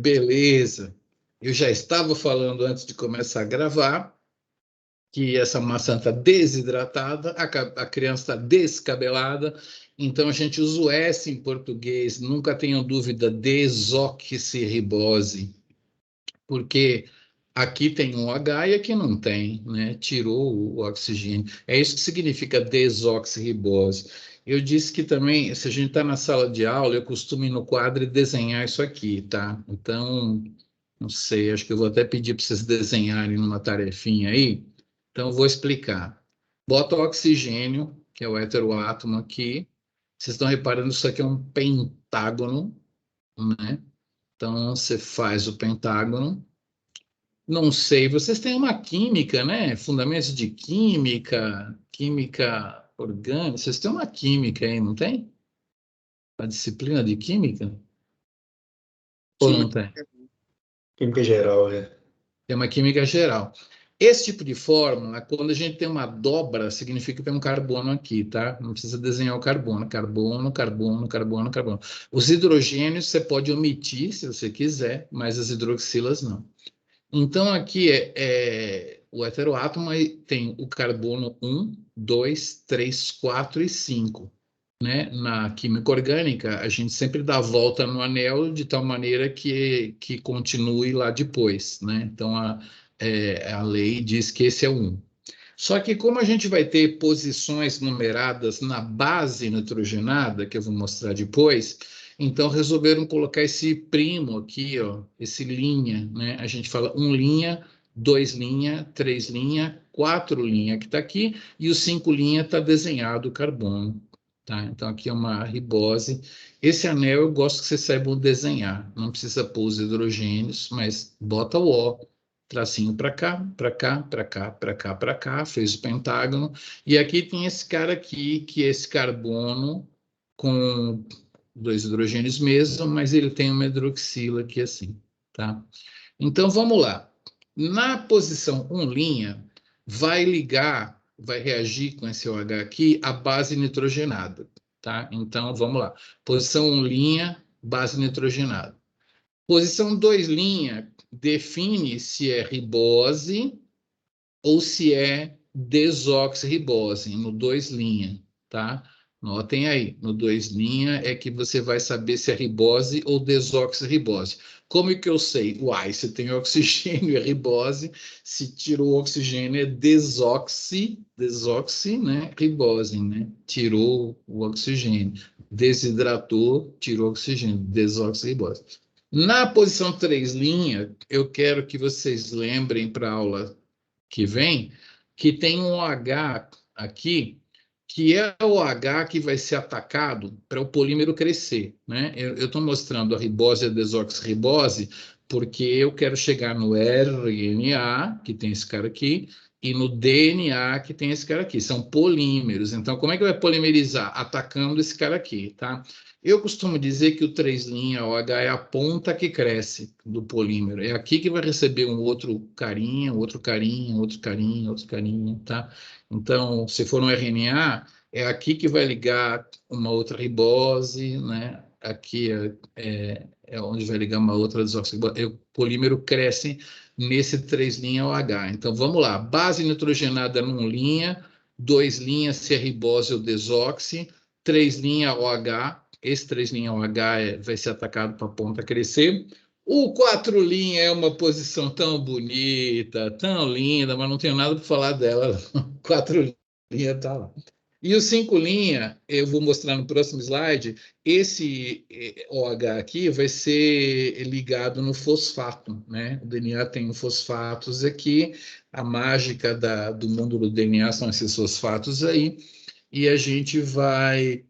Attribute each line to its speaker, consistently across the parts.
Speaker 1: Beleza. Eu já estava falando antes de começar a gravar que essa maçã está desidratada, a criança está descabelada, então a gente usa o S em português, nunca tenham dúvida, desoxirribose, porque aqui tem um H e aqui não tem, né? Tirou o oxigênio. É isso que significa desoxirribose. Eu disse que também, se a gente está na sala de aula, eu costumo ir no quadro e desenhar isso aqui, tá? Então, não sei, acho que eu vou até pedir para vocês desenharem numa tarefinha aí. Então, eu vou explicar. Bota o oxigênio, que é o heteroátomo aqui. Vocês estão reparando, isso aqui é um pentágono, né? Então, você faz o pentágono. Não sei, vocês têm uma química, né? Fundamentos de química, química orgânica. Vocês têm uma química aí, não tem? A disciplina de química? Ou não
Speaker 2: Química,
Speaker 1: tem?
Speaker 2: química geral, é.
Speaker 1: Tem uma química geral. Esse tipo de fórmula, quando a gente tem uma dobra, significa que tem um carbono aqui, tá? Não precisa desenhar o carbono. Carbono, carbono, carbono, carbono. Os hidrogênios você pode omitir, se você quiser, mas as hidroxilas não. Então, aqui o heteroátomo tem o carbono 1, 2, 3, 4 e 5. Né? Na química orgânica, a gente sempre dá a volta no anel de tal maneira que continue lá depois. Né? Então, a lei diz que esse é o 1. Só que como a gente vai ter posições numeradas na base nitrogenada, que eu vou mostrar depois, então resolveram colocar esse primo aqui, ó, esse linha, né? A gente fala 1 linha, 2 linha, 3 linha, 4 linha que está aqui, e o 5 linha está desenhado o carbono. Tá? Então aqui é uma ribose. Esse anel eu gosto que vocês saibam desenhar. Não precisa pôr os hidrogênios, mas bota o O, tracinho para cá, para cá, para cá, para cá, para cá, fez o pentágono. E aqui tem esse cara aqui, que é esse carbono com 2 hidrogênios mesmo, mas ele tem uma hidroxila aqui assim, tá? Então vamos lá. Na posição 1', vai ligar, vai reagir com esse OH aqui a base nitrogenada, tá? Então vamos lá. Posição 1', base nitrogenada. Posição 2', define se é ribose ou se é desoxirribose, no 2', tá? Notem aí, no 2' é que você vai saber se é ribose ou desoxirribose. Como é que eu sei? Uai, se tem oxigênio é ribose, se tirou o oxigênio é né? Ribose, né? Tirou o oxigênio. Desidratou, tirou o oxigênio, desoxirribose. Na posição 3', eu quero que vocês lembrem para a aula que vem, que tem um H aqui, que é o H que vai ser atacado para o polímero crescer. Né? Eu estou mostrando a ribose e a desoxirribose porque eu quero chegar no RNA, que tem esse cara aqui, e no DNA, que tem esse cara aqui. São polímeros. Então, como é que vai polimerizar? Atacando esse cara aqui, tá? Eu costumo dizer que o 3', o H, é a ponta que cresce do polímero. É aqui que vai receber um outro carinha, outro carinha, outro carinha, outro carinha, tá? Então, se for um RNA, é aqui que vai ligar uma outra ribose, né? Aqui é onde vai ligar uma outra desoxirribose. O polímero cresce nesse 3' OH. Então, vamos lá. Base nitrogenada num linha, 2' se é ribose ou desoxi, 3' OH. Esse 3' OH vai ser atacado para a ponta crescer. O 4' é uma posição tão bonita, tão linda, mas não tenho nada para falar dela. 4' está lá. E o 5', eu vou mostrar no próximo slide, esse OH aqui vai ser ligado no fosfato, né? O DNA tem fosfatos aqui, a mágica do mundo do DNA são esses fosfatos aí, e a gente vai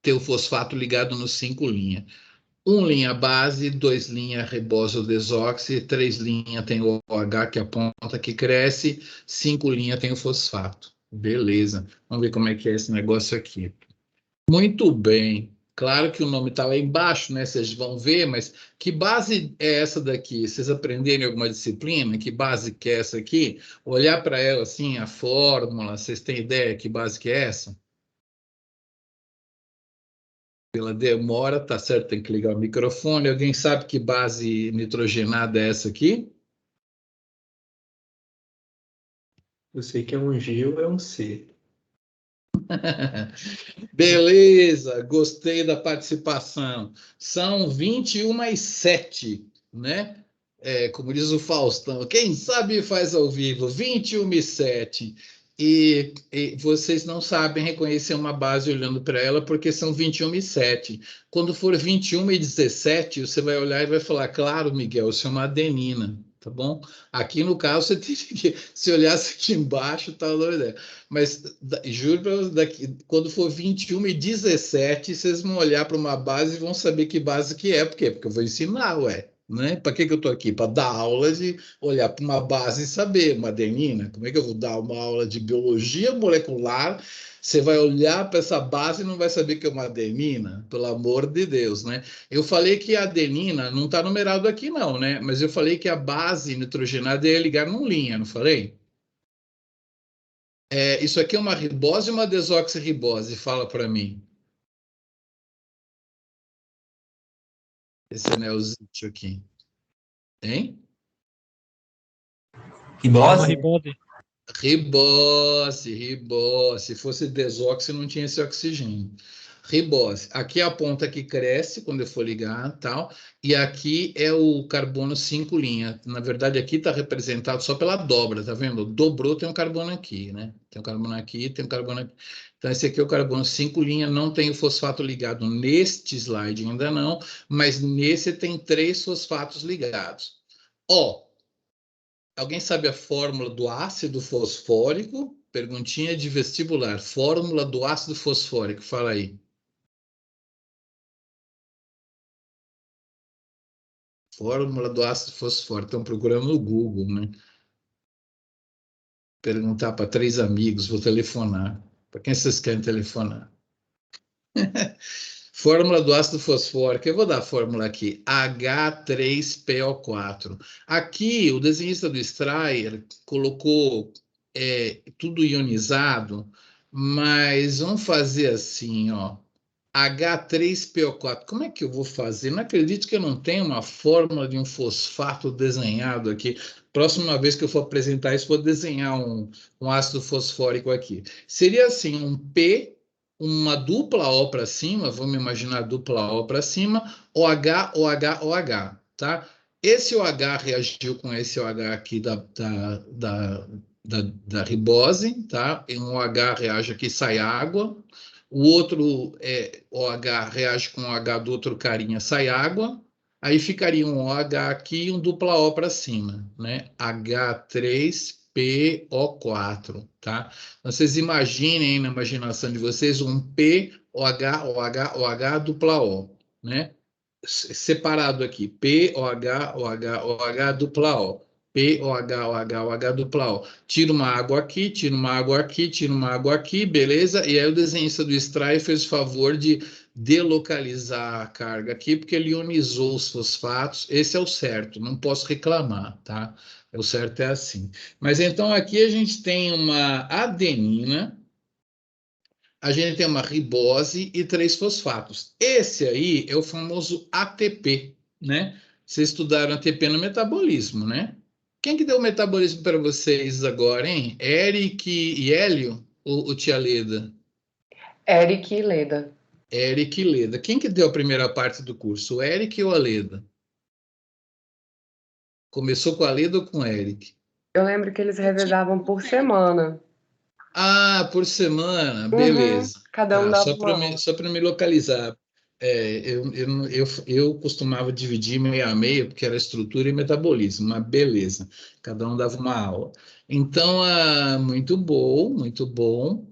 Speaker 1: ter o fosfato ligado no 5'. 1' base, 2' ribose ou desoxi, 3' tem o OH, que é a ponta que cresce, 5' tem o fosfato. Beleza. Vamos ver como é que é esse negócio aqui. Muito bem. Claro que o nome está lá embaixo, né? Vocês vão ver, mas que base é essa daqui? Vocês aprenderem alguma disciplina? Que base que é essa aqui? Olhar para ela assim, a fórmula, vocês têm ideia que base que é essa? Pela demora, tá certo, tem que ligar o microfone. Alguém sabe que base nitrogenada é essa aqui?
Speaker 2: Eu sei que é um G ou é um C.
Speaker 1: Beleza, gostei da participação. São 21h07, né? Como diz o Faustão, quem sabe faz ao vivo, 21h07. E vocês não sabem reconhecer uma base olhando para ela, porque são 21h07. Quando for 21h17, você vai olhar e vai falar, claro, Miguel, isso é uma adenina, tá bom? Aqui no caso, você tem que, se olhasse aqui embaixo, tá doido. Mas juro para vocês, quando for 21h17, vocês vão olhar para uma base e vão saber que base que é. Por quê? Porque eu vou ensinar, ué. Né? Para que eu estou aqui? Para dar aula de olhar para uma base e saber, uma adenina. Como é que eu vou dar uma aula de biologia molecular? Você vai olhar para essa base e não vai saber que é uma adenina? Pelo amor de Deus, né? Eu falei que a adenina não está numerado aqui, não, né? Mas eu falei que a base nitrogenada é ligar num linha, não falei? Isso aqui é uma ribose ou uma desoxirribose? Fala para mim. Esse anelzito aqui. Hein?
Speaker 3: É uma
Speaker 2: Ribose?
Speaker 3: ribose.
Speaker 1: Ribose. Se fosse desoxi, não tinha esse oxigênio. Ribose. Aqui é a ponta que cresce quando eu for ligar, tal. E aqui é o carbono 5 linha. Na verdade, aqui está representado só pela dobra, tá vendo? Dobrou, tem um carbono aqui, né? Tem um carbono aqui, tem um carbono aqui. Então, esse aqui é o carbono 5 linha, não tem o fosfato ligado neste slide, ainda não, mas nesse tem 3 fosfatos ligados. Ó, alguém sabe a fórmula do ácido fosfórico? Perguntinha de vestibular. Fórmula do ácido fosfórico, fala aí. Fórmula do ácido fosfórico. Estão procurando no Google, né? Perguntar para 3 amigos, vou telefonar. Para quem vocês querem telefonar? Fórmula do ácido fosfórico. Eu vou dar a fórmula aqui. H3PO4. Aqui, o desenhista do Strayer colocou tudo ionizado, mas vamos fazer assim, ó. H3PO4. Como é que eu vou fazer? Não acredito que eu não tenha uma fórmula de um fosfato desenhado aqui. Próxima vez que eu for apresentar isso, vou desenhar um ácido fosfórico aqui. Seria assim, um P, uma dupla O para cima, vamos imaginar dupla O para cima, OH, OH, OH, tá? Esse OH reagiu com esse OH aqui da ribose, tá? E um OH reage aqui, sai água, o outro OH reage com o OH do outro carinha, sai água, aí ficaria um OH aqui e um dupla O para cima, né? H3PO4, tá? Então, vocês imaginem na imaginação de vocês um P, OH, OH, OH, dupla O, né? Separado aqui, P, OH, OH, OH, dupla O. P, OH, OH, OH, dupla O. Tira uma água aqui, tira uma água aqui, tira uma água aqui, beleza? E aí o desenhista do Strayer fez o favor de delocalizar a carga aqui, porque ele ionizou os fosfatos. Esse é o certo, não posso reclamar, tá? O certo é assim. Mas então aqui a gente tem uma adenina, a gente tem uma ribose e 3 fosfatos. Esse aí é o famoso ATP, né? Vocês estudaram ATP no metabolismo, né? Quem que deu o metabolismo para vocês agora, hein? Eric e Hélio ou Tia Leda?
Speaker 4: Eric e Leda.
Speaker 1: Eric e Leda. Quem que deu a primeira parte do curso, o Eric ou a Leda? Começou com a Leda ou com o Eric?
Speaker 4: Eu lembro que eles revezavam por semana.
Speaker 1: Ah, por semana,
Speaker 4: Uhum,
Speaker 1: beleza.
Speaker 4: cada um
Speaker 1: Tá,
Speaker 4: dava uma aula.
Speaker 1: só para me localizar. Eu costumava dividir meio a meio, porque era estrutura e metabolismo, mas beleza, cada um dava uma aula. Então, muito bom, muito bom.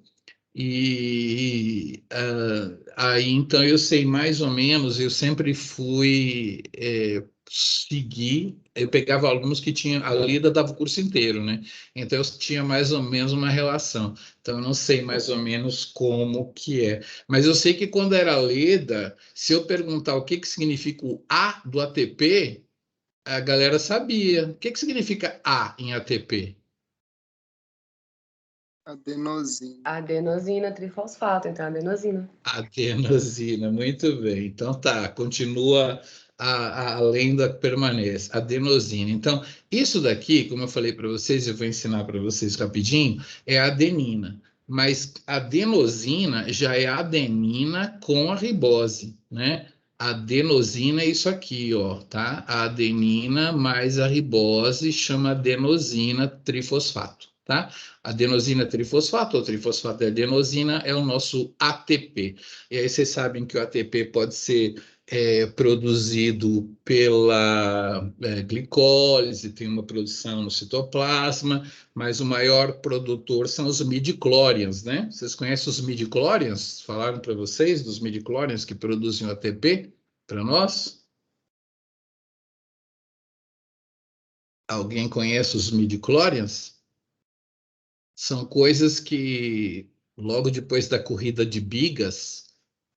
Speaker 1: Aí, então, eu sei mais ou menos, eu sempre fui seguir, eu pegava alunos que tinham, a Lida dava o curso inteiro, né? Então, eu tinha mais ou menos uma relação. Então, eu não sei mais ou menos como que é. Mas eu sei que quando era Leda, se eu perguntar o que que significa o A do ATP, a galera sabia. O que que significa A em ATP?
Speaker 3: Adenosina.
Speaker 4: Adenosina trifosfato, então adenosina.
Speaker 1: Adenosina, muito bem. Então tá, continua a lenda permanece. Adenosina. Então, isso daqui, como eu falei para vocês, eu vou ensinar para vocês rapidinho, é adenina. Mas adenosina já é adenina com a ribose, né? Adenosina é isso aqui, ó, tá? A adenina mais a ribose chama adenosina trifosfato, tá? Adenosina trifosfato ou trifosfato de adenosina é o nosso ATP. E aí vocês sabem que o ATP pode ser produzido pela glicólise, tem uma produção no citoplasma, mas o maior produtor são os midichlorians, né? Vocês conhecem os midichlorians? Falaram para vocês dos midichlorians que produzem o ATP para nós? Alguém conhece os midichlorians? São coisas que, logo depois da corrida de Bigas,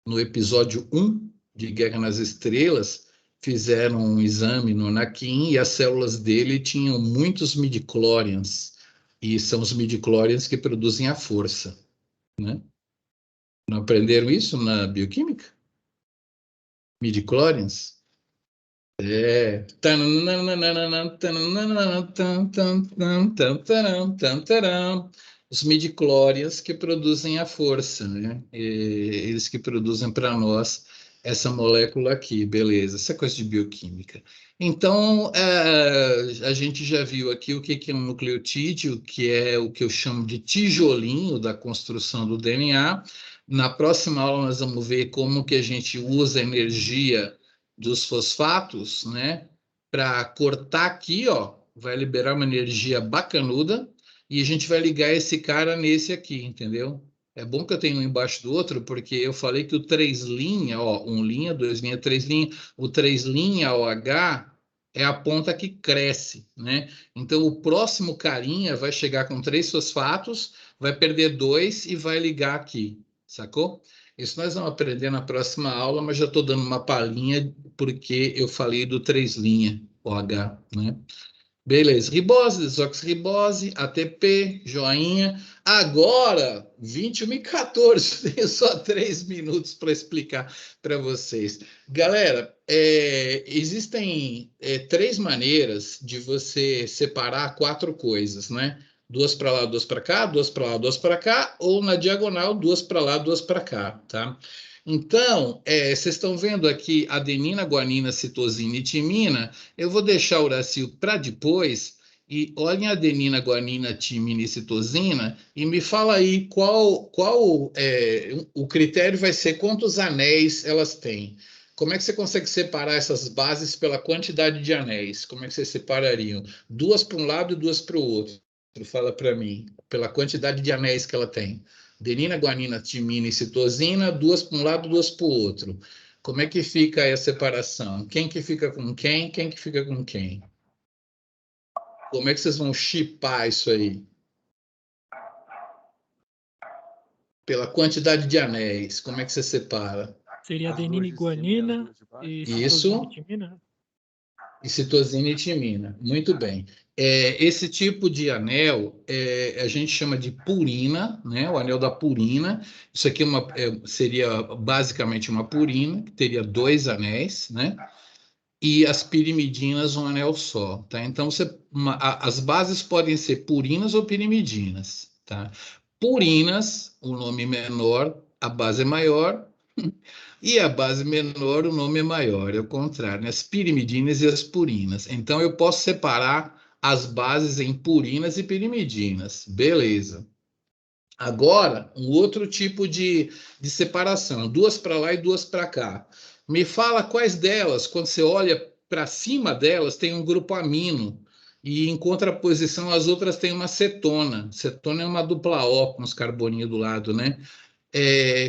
Speaker 1: no episódio 1 de Guerra nas Estrelas, fizeram um exame no Anakin e as células dele tinham muitos midichlorians. E são os midichlorians que produzem a força, né? Não aprenderam isso na bioquímica? Midichlorians? É. Os midichlorians que produzem a força, né? Eles que produzem para nós essa molécula aqui, beleza? Essa coisa de bioquímica. Então, a gente já viu aqui o que é um nucleotídeo, que é o que eu chamo de tijolinho da construção do DNA. Na próxima aula nós vamos ver como que a gente usa a energia dos fosfatos, né, para cortar aqui, ó, vai liberar uma energia bacanuda e a gente vai ligar esse cara nesse aqui, entendeu? É bom que eu tenho um embaixo do outro, porque eu falei que o 3' ó, 1 linha, 2 linha, 3 linha, o 3' OH é a ponta que cresce, né? Então o próximo carinha vai chegar com 3 fosfatos, vai perder 2 e vai ligar aqui, sacou? Isso nós vamos aprender na próxima aula, mas já estou dando uma palhinha porque eu falei do 3' OH, né? Beleza, ribose, desoxirribose, ATP, joinha. Agora, 21h14, tenho só 3 minutos para explicar para vocês. Galera, existem 3 maneiras de você separar 4 coisas, né? 2 para lá, 2 para cá, 2 para lá, 2 para cá, ou na diagonal, 2 para lá, 2 para cá, tá? Então, vocês estão vendo aqui adenina, guanina, citosina e timina. Eu vou deixar o Uracil para depois e olhem a adenina, guanina, timina e citosina e me fala aí qual o critério vai ser quantos anéis elas têm. Como é que você consegue separar essas bases pela quantidade de anéis? Como é que vocês separariam? 2 para um lado e 2 para o outro. Fala para mim, pela quantidade de anéis que ela tem. Adenina, guanina, timina e citosina, 2 para um lado, 2 para o outro. Como é que fica aí a separação? Quem que fica com quem? Quem que fica com quem? Como é que vocês vão chipar isso aí? Pela quantidade de anéis, como é que você separa?
Speaker 5: Seria adenina e guanina e
Speaker 1: Isso.
Speaker 5: citosina e timina?
Speaker 1: E citosina e timina. Muito bem. Esse tipo de anel a gente chama de purina, né? O anel da purina. Isso aqui seria basicamente uma purina, que teria 2 anéis, né? E as pirimidinas um anel só, tá? Então, as bases podem ser purinas ou pirimidinas, tá? Purinas, o nome menor, a base é maior, e a base menor, o nome é maior, é o contrário, né? As pirimidinas e as purinas. Então, eu posso separar as bases em purinas e pirimidinas, beleza. Agora, um outro tipo de separação, 2 para lá e 2 para cá. Me fala quais delas, quando você olha para cima delas, tem um grupo amino, e em contraposição, as outras têm uma cetona. Cetona é uma dupla O com os carboninhos do lado, né?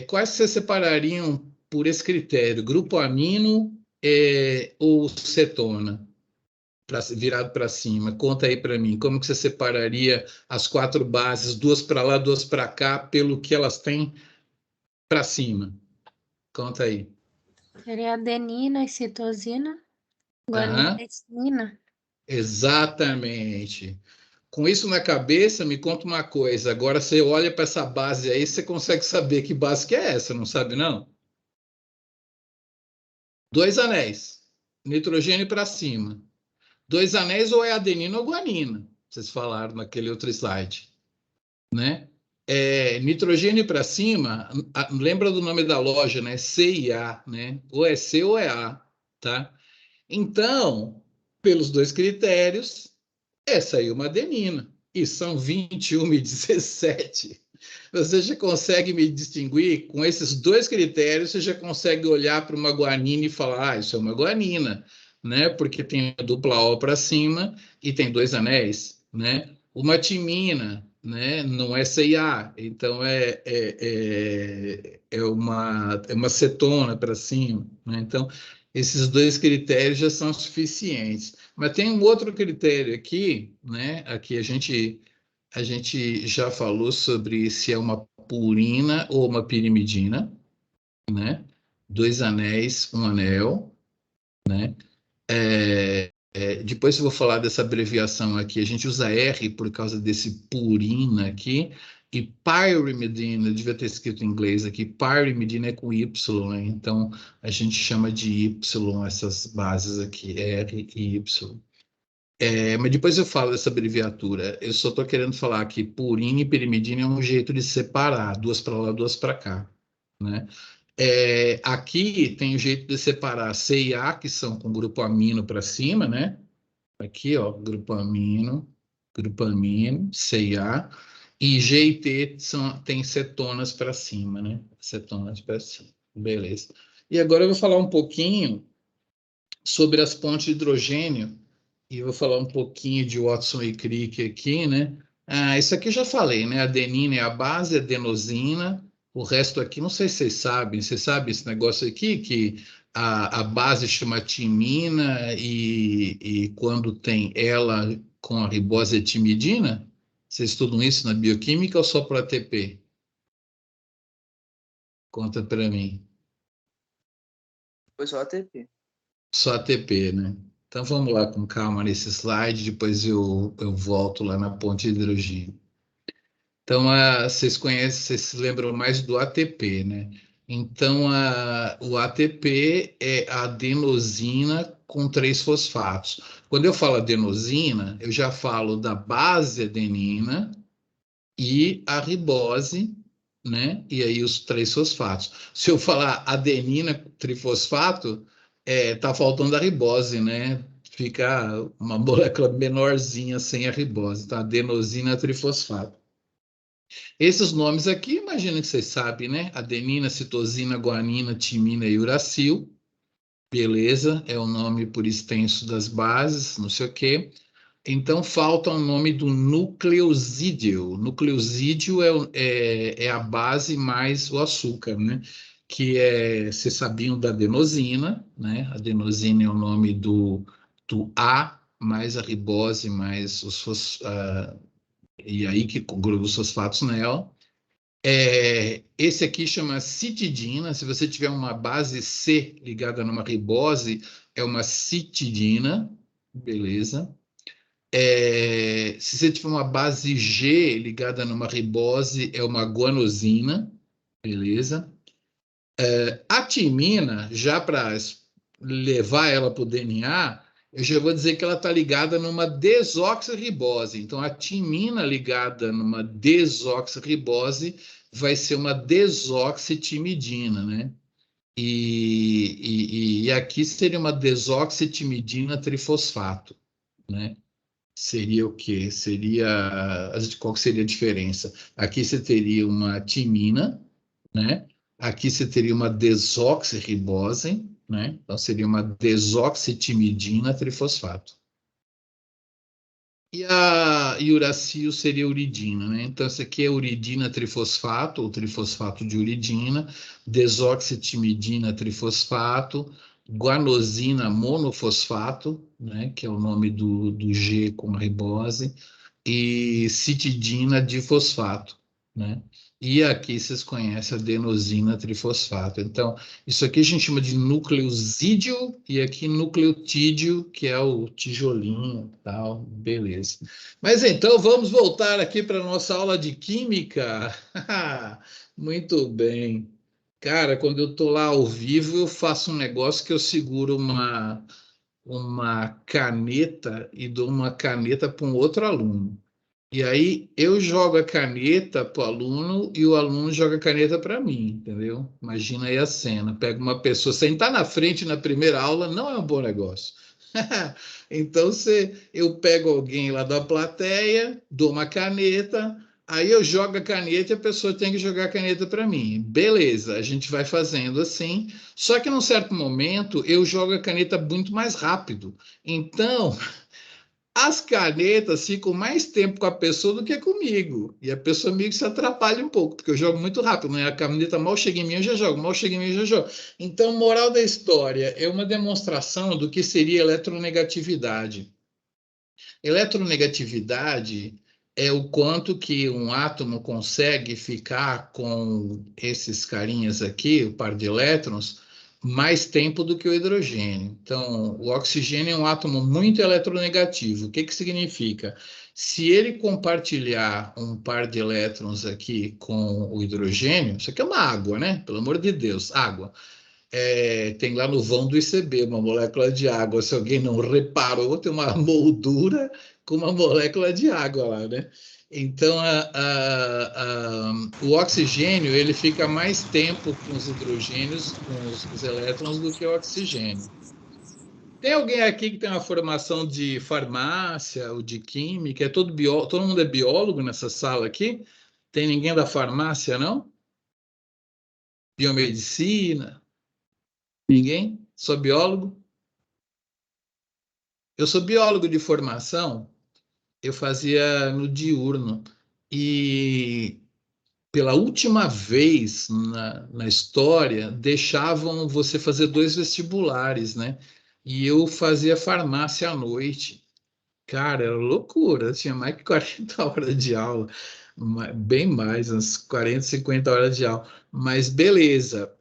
Speaker 1: Quais vocês separariam por esse critério? Grupo amino ou cetona? Virado para cima. Conta aí para mim, como que você separaria as 4 bases, 2 para lá, 2 para cá, pelo que elas têm para cima? Conta aí.
Speaker 6: Seria adenina e citosina, guanina
Speaker 1: Aham,
Speaker 6: e timina.
Speaker 1: exatamente. Com isso na cabeça, me conta uma coisa. Agora você olha para essa base aí, você consegue saber que base que é essa, não sabe não? 2 anéis, nitrogênio para cima. 2 anéis ou é adenina ou guanina? Vocês falaram naquele outro slide, né? Nitrogênio para cima, lembra do nome da loja, né? C e A, né? Ou é C ou é A, tá? Então, pelos 2 critérios, essa aí é uma adenina. E são 21 e 17. Você já consegue me distinguir com esses 2 critérios, você já consegue olhar para uma guanina e falar, isso é uma guanina, né? Porque tem a dupla O para cima e tem 2 anéis, né? Uma timina, né? Não é CIA, então é uma cetona para cima, né? Então, esses 2 critérios já são suficientes. Mas tem um outro critério aqui, né? Aqui a gente já falou sobre se é uma purina ou uma pirimidina, né? 2 anéis, um anel, né? Depois eu vou falar dessa abreviação aqui. A gente usa R por causa desse purina aqui. E pyrimidina, devia ter escrito em inglês aqui, pyrimidina é com Y, né? Então a gente chama de Y essas bases aqui, R e Y. Mas depois eu falo dessa abreviatura. Eu só estou querendo falar que purina e pirimidina é um jeito de separar, 2 para lá, 2 para cá, né? Aqui tem o jeito de separar C e A, que são com grupo amino para cima, né? Aqui, ó, grupo amino, C e A. E G e T tem cetonas para cima, né? Cetonas para cima. Beleza. E agora eu vou falar um pouquinho sobre as pontes de hidrogênio. E eu vou falar um pouquinho de Watson e Crick aqui, né? Isso aqui eu já falei, né? Adenina é a base, adenosina. O resto aqui, não sei se vocês sabem. Vocês sabem esse negócio aqui, que a base chama timina e quando tem ela com a ribose é timidina? Vocês estudam isso na bioquímica ou só para ATP? Conta para mim.
Speaker 3: Foi só ATP.
Speaker 1: Só ATP, né? Então vamos lá com calma nesse slide, depois eu volto lá na ponte de hidrogênio. Então, vocês conhecem, vocês se lembram mais do ATP, né? Então, o ATP é a adenosina com 3 fosfatos. Quando eu falo adenosina, eu já falo da base adenina e a ribose, né? E aí os 3 fosfatos. Se eu falar adenina trifosfato, tá faltando a ribose, né? Fica uma molécula menorzinha sem a ribose, tá? Adenosina trifosfato. Esses nomes aqui, imagino que vocês sabem, né? Adenina, citosina, guanina, timina e uracil. Beleza, é o nome por extenso das bases, não sei o quê. Então, falta o nome do nucleosídeo. Nucleosídeo é a base mais o açúcar, né? Que vocês sabiam da adenosina, né? Adenosina é o nome do A, mais a ribose, mais e aí que gruda os fosfatos nela. Esse aqui chama citidina. Se você tiver uma base C ligada numa ribose, é uma citidina, beleza? Se você tiver uma base G ligada numa ribose, é uma guanosina, beleza? A timina, já para levar ela para o DNA, eu já vou dizer que ela está ligada numa desoxirribose. Então, a timina ligada numa desoxirribose vai ser uma desoxitimidina, né? E aqui seria uma desoxitimidina trifosfato, né? Seria o quê? Qual que seria a diferença? Aqui você teria uma timina, né? Aqui você teria uma desoxirribose, né? Então seria uma desoxitimidina trifosfato. E a uracil seria uridina, né? Então essa aqui é uridina trifosfato, ou trifosfato de uridina, desoxitimidina trifosfato, guanosina monofosfato, né, que é o nome do G com a ribose, e citidina difosfato, né? E aqui vocês conhecem a adenosina trifosfato. Então, isso aqui a gente chama de nucleosídeo e aqui nucleotídeo, que é o tijolinho e tal, beleza. Mas então, vamos voltar aqui para a nossa aula de química. Muito bem. Cara, quando eu estou lá ao vivo, eu faço um negócio que eu seguro uma caneta e dou uma caneta para um outro aluno. E aí eu jogo a caneta para o aluno e o aluno joga a caneta para mim, entendeu? Imagina aí a cena. Pega uma pessoa, sentar na frente na primeira aula não é um bom negócio. Então eu pego alguém lá da plateia, dou uma caneta, aí eu jogo a caneta e a pessoa tem que jogar a caneta para mim. Beleza, a gente vai fazendo assim. Só que num certo momento eu jogo a caneta muito mais rápido. Então as canetas ficam mais tempo com a pessoa do que comigo. E a pessoa meio que se atrapalha um pouco, porque eu jogo muito rápido, né? A caneta mal chega em mim, eu já jogo, mal chega em mim, eu já jogo. Então, moral da história é uma demonstração do que seria eletronegatividade. Eletronegatividade é o quanto que um átomo consegue ficar com esses carinhas aqui, o par de elétrons, mais tempo do que o hidrogênio. Então, o oxigênio é um átomo muito eletronegativo. O que que significa? Se ele compartilhar um par de elétrons aqui com o hidrogênio, isso aqui é uma água, né? Pelo amor de Deus, água. Tem lá no vão do ICB uma molécula de água. Se alguém não reparou, tem uma moldura com uma molécula de água lá, né? Então, o oxigênio ele fica mais tempo com os hidrogênios, com os elétrons, do que o oxigênio. Tem alguém aqui que tem uma formação de farmácia ou de química? Todo mundo é biólogo nessa sala aqui? Tem ninguém da farmácia, não? Biomedicina? Ninguém? Sou biólogo? Eu sou biólogo de formação, eu fazia no diurno. E pela última vez na história, deixavam você fazer 2 vestibulares, né? E eu fazia farmácia à noite. Cara, era loucura, tinha mais que 40 horas de aula, bem mais, umas 40, 50 horas de aula. Mas beleza.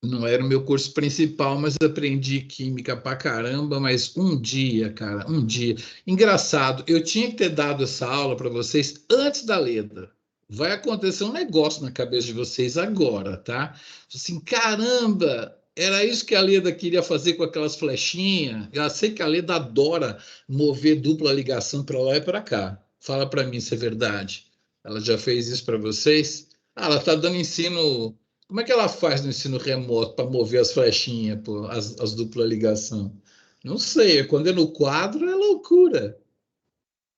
Speaker 1: Não era o meu curso principal, mas aprendi química pra caramba. Mas um dia, cara, um dia. Engraçado, eu tinha que ter dado essa aula para vocês antes da Leda. Vai acontecer um negócio na cabeça de vocês agora, tá? Assim, caramba, era isso que a Leda queria fazer com aquelas flechinhas. Eu sei que a Leda adora mover dupla ligação para lá e para cá. Fala para mim se é verdade. Ela já fez isso para vocês? Ah, ela está dando ensino. Como é que ela faz no ensino remoto para mover as flechinhas, pô, as dupla ligação? Não sei, quando é no quadro é loucura.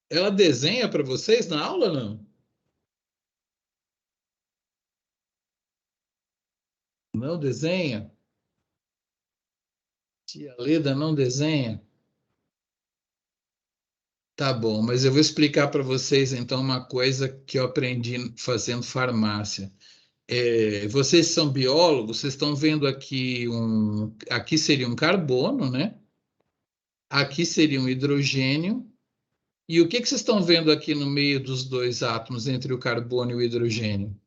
Speaker 1: Ela desenha para vocês na aula, não? Não desenha? Tia Leda não desenha? Tá bom, mas eu vou explicar para vocês então uma coisa que eu aprendi fazendo farmácia. Vocês são biólogos, vocês estão vendo aqui seria um carbono, né? Aqui seria um hidrogênio. E o que vocês estão vendo aqui no meio dos dois átomos, entre o carbono e o hidrogênio?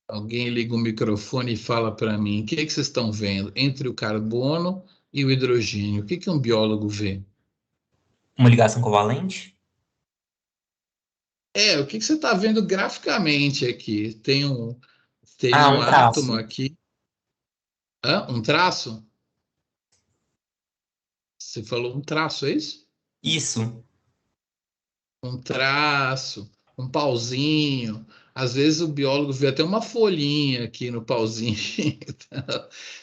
Speaker 1: Alguém liga o microfone e fala para mim, o que vocês estão vendo entre o carbono e o hidrogênio? O que um biólogo vê?
Speaker 3: Uma ligação covalente?
Speaker 1: O que você está vendo graficamente aqui? Teria um
Speaker 3: Um
Speaker 1: átomo
Speaker 3: traço.
Speaker 1: aqui. Um traço? Você falou um traço, é isso?
Speaker 3: Isso.
Speaker 1: Um traço, um pauzinho. Às vezes o biólogo vê até uma folhinha aqui no pauzinho.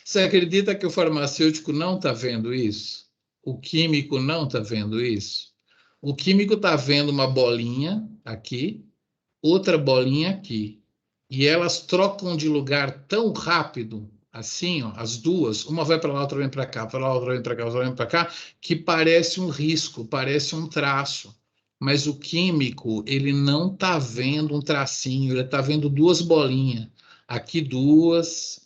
Speaker 1: Você acredita que o farmacêutico não está vendo isso? O químico não está vendo isso? O químico está vendo uma bolinha aqui, outra bolinha aqui. E elas trocam de lugar tão rápido, assim, ó, as duas, uma vai para lá, outra vem para cá, para lá, outra vem para cá, outra vem para cá, que parece um risco, parece um traço. Mas o químico, ele não está vendo um tracinho, ele está vendo duas bolinhas. Aqui duas,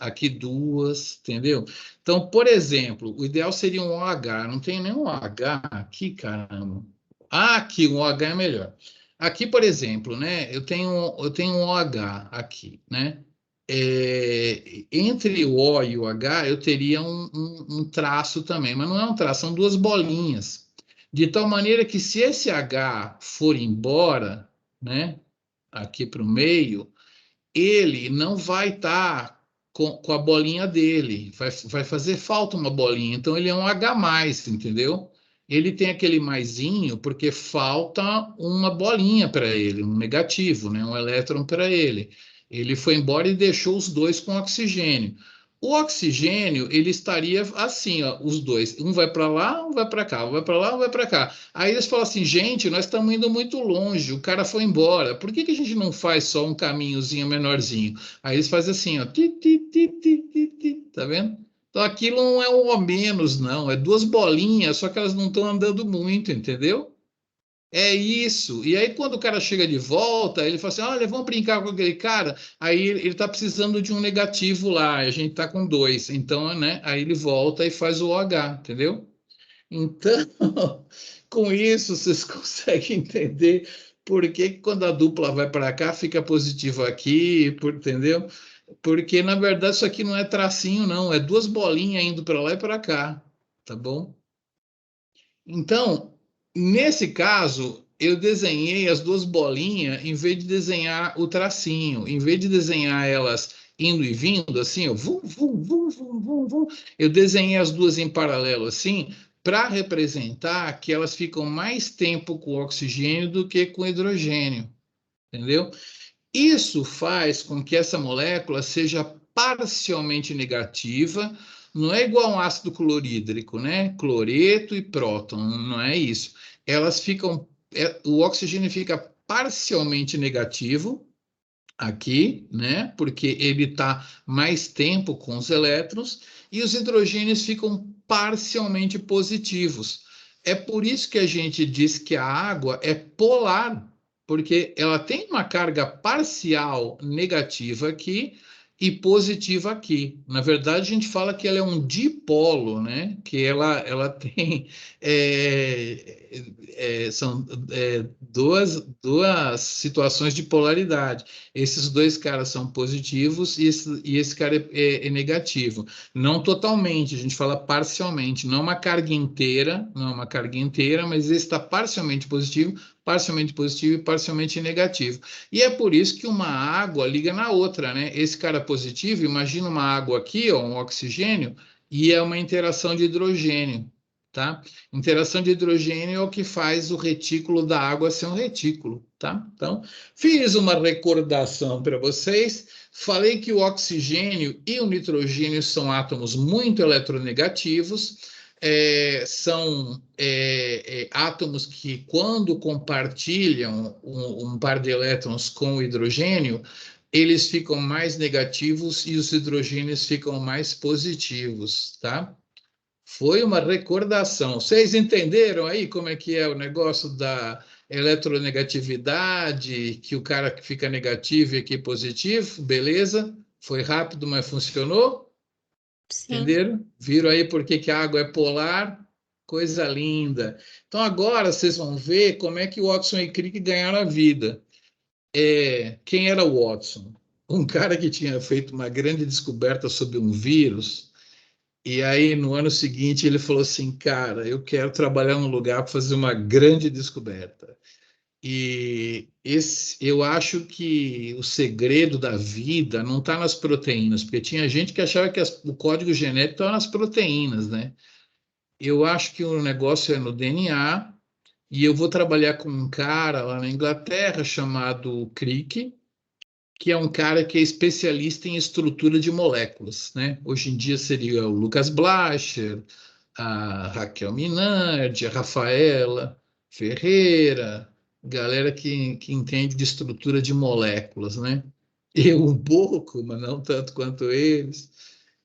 Speaker 1: entendeu? Então, por exemplo, o ideal seria um OH. Não tem nenhum OH aqui, caramba. Aqui, um OH é melhor. Aqui, por exemplo, né, eu tenho um OH aqui, né? Entre o O e o H, eu teria um traço também, mas não é um traço, são duas bolinhas. De tal maneira que se esse H for embora, né, aqui para o meio, ele não vai estar com a bolinha dele, vai fazer falta uma bolinha, então ele é um H+, entendeu? Ele tem aquele maisinho porque falta uma bolinha para ele, um negativo, né? Um elétron para ele. Ele foi embora e deixou os dois com oxigênio. O oxigênio, ele estaria assim, ó, os dois. Um vai para lá, um vai para cá, um vai para lá, um vai para cá. Aí eles falam assim, gente, nós estamos indo muito longe, o cara foi embora. Por que a gente não faz só um caminhozinho menorzinho? Aí eles fazem assim, ó, tá vendo? Então aquilo não é um O menos, não, é duas bolinhas, só que elas não estão andando muito, entendeu? É isso. E aí, quando o cara chega de volta, ele fala assim: olha, vamos brincar com aquele cara. Aí ele está precisando de um negativo lá, a gente está com dois. Então, né? Aí ele volta e faz o OH, entendeu? Então, com isso, vocês conseguem entender por que quando a dupla vai para cá, fica positivo aqui, entendeu? Porque, na verdade, isso aqui não é tracinho, não, é duas bolinhas indo para lá e para cá, tá bom? Então, nesse caso, eu desenhei as duas bolinhas em vez de desenhar o tracinho, em vez de desenhar elas indo e vindo, assim, ó, vum, vum, vum, vum, vum, vum, eu desenhei as duas em paralelo, assim, para representar que elas ficam mais tempo com oxigênio do que com hidrogênio, entendeu? Isso faz com que essa molécula seja parcialmente negativa, não é igual a um ácido clorídrico, né? Cloreto e próton, não é isso. Elas ficam, o oxigênio fica parcialmente negativo aqui, né? Porque ele está mais tempo com os elétrons e os hidrogênios ficam parcialmente positivos. É por isso que a gente diz que a água é polar, porque ela tem uma carga parcial negativa aqui e positiva aqui. Na verdade, a gente fala que ela é um dipolo, né? Que ela tem são duas situações de polaridade. Esses dois caras são positivos e esse cara é negativo. Não totalmente, a gente fala parcialmente, não uma carga inteira, não é uma carga inteira, mas esse está parcialmente positivo e parcialmente negativo. E é por isso que uma água liga na outra, né? Esse cara positivo, imagina uma água aqui, ó, um oxigênio, e é uma interação de hidrogênio, tá? Interação de hidrogênio é o que faz o retículo da água ser um retículo, tá? Então, fiz uma recordação para vocês, falei que o oxigênio e o nitrogênio são átomos muito eletronegativos, são átomos que, quando compartilham um par de elétrons com o hidrogênio, eles ficam mais negativos e os hidrogênios ficam mais positivos, tá? Foi uma recordação. Vocês entenderam aí como é que é o negócio da eletronegatividade, que o cara que fica negativo e aqui positivo? Beleza? Foi rápido, mas funcionou?
Speaker 6: Sim.
Speaker 1: Entenderam? Viram aí por que a água é polar? Coisa linda. Então agora vocês vão ver como é que o Watson e Crick ganharam a vida. Quem era o Watson? Um cara que tinha feito uma grande descoberta sobre um vírus, e aí no ano seguinte ele falou assim, cara, eu quero trabalhar num lugar para fazer uma grande descoberta. E eu acho que o segredo da vida não está nas proteínas, porque tinha gente que achava que o código genético estava nas proteínas, né? Eu acho que o negócio é no DNA, e eu vou trabalhar com um cara lá na Inglaterra chamado Crick, que é um cara que é especialista em estrutura de moléculas, né? Hoje em dia seria o Lucas Blacher, a Raquel Minardi, a Rafaela Ferreira, galera que entende de estrutura de moléculas, né? Eu um pouco, mas não tanto quanto eles.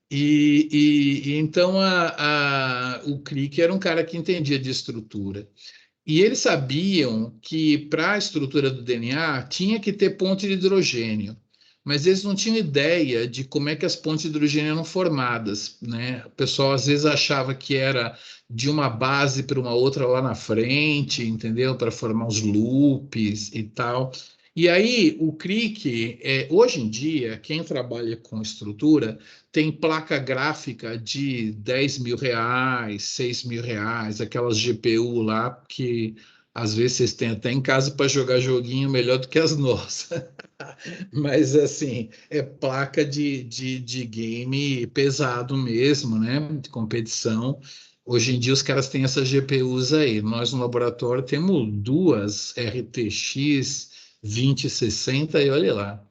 Speaker 1: E então o Crick era um cara que entendia de estrutura. E eles sabiam que para a estrutura do DNA tinha que ter ponte de hidrogênio. mas eles não tinham ideia de como é que as pontes de hidrogênio eram formadas, né? O pessoal às vezes achava que era de uma base para uma outra lá na frente, entendeu? Para formar os loops e tal. E aí, o Crick, hoje em dia, quem trabalha com estrutura tem placa gráfica de R$ 10.000, R$ 6.000, aquelas GPU lá que às vezes vocês têm até em casa para jogar joguinho melhor do que as nossas. Mas assim, é placa de game pesado mesmo, né? De competição. Hoje em dia os caras têm essas GPUs aí. Nós no laboratório temos duas RTX 2060 e olha lá.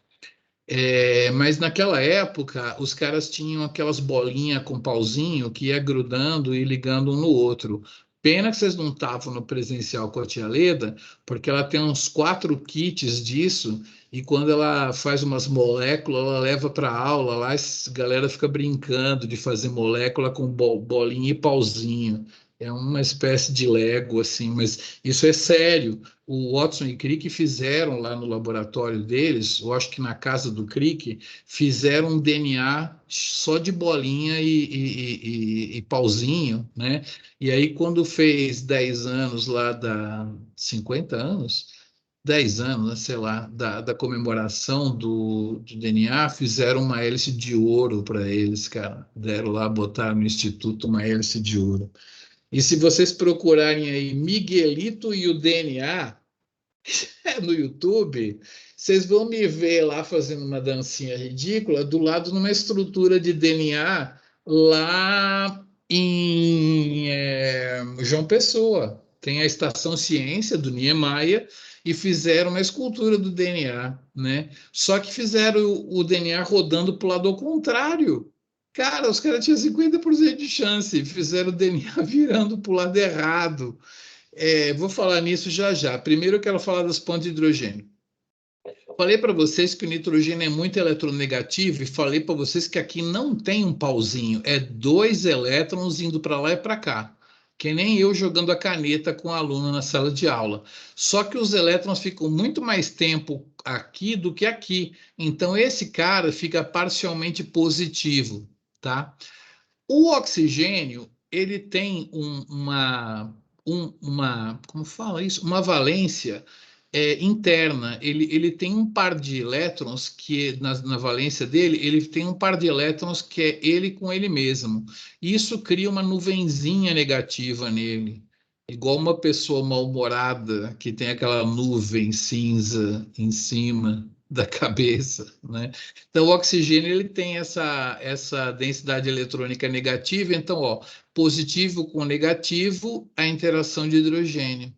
Speaker 1: Mas naquela época, os caras tinham aquelas bolinhas com pauzinho que ia grudando e ligando um no outro. Pena que vocês não estavam no presencial com a tia Leda, porque ela tem uns 4 kits disso, e quando ela faz umas moléculas, ela leva para aula lá, a galera fica brincando de fazer molécula com bolinha e pauzinho. É uma espécie de Lego, assim, mas isso é sério. O Watson e Crick fizeram lá no laboratório deles, eu acho que na casa do Crick, fizeram um DNA só de bolinha e pauzinho, né? E aí, quando fez 10 anos lá 50 anos, 10 anos, né, sei lá, da comemoração do DNA, fizeram uma hélice de ouro para eles, cara. Deram lá, botaram no instituto uma hélice de ouro. E se vocês procurarem aí Miguelito e o DNA no YouTube, vocês vão me ver lá fazendo uma dancinha ridícula do lado numa estrutura de DNA lá em João Pessoa. Tem a Estação Ciência do Niemeyer e fizeram uma escultura do DNA, né? Só que fizeram o DNA rodando para o lado ao contrário. Cara, os caras tinham 50% de chance, fizeram o DNA virando para o lado errado. Vou falar nisso já já. Primeiro eu quero falar das pontes de hidrogênio. Falei para vocês que o nitrogênio é muito eletronegativo e falei para vocês que aqui não tem um pauzinho, é 2 elétrons indo para lá e para cá. Que nem eu jogando a caneta com o aluno na sala de aula. Só que os elétrons ficam muito mais tempo aqui do que aqui. Então esse cara fica parcialmente positivo, tá? O oxigênio, ele tem como fala isso? Uma valência interna. Ele tem um par de elétrons que, na valência dele, ele tem um par de elétrons que é ele com ele mesmo. Isso cria uma nuvenzinha negativa nele. Igual uma pessoa mal-humorada que tem aquela nuvem cinza em cima da cabeça, né? Então, o oxigênio ele tem essa densidade eletrônica negativa. Então, ó, positivo com negativo, a interação de hidrogênio,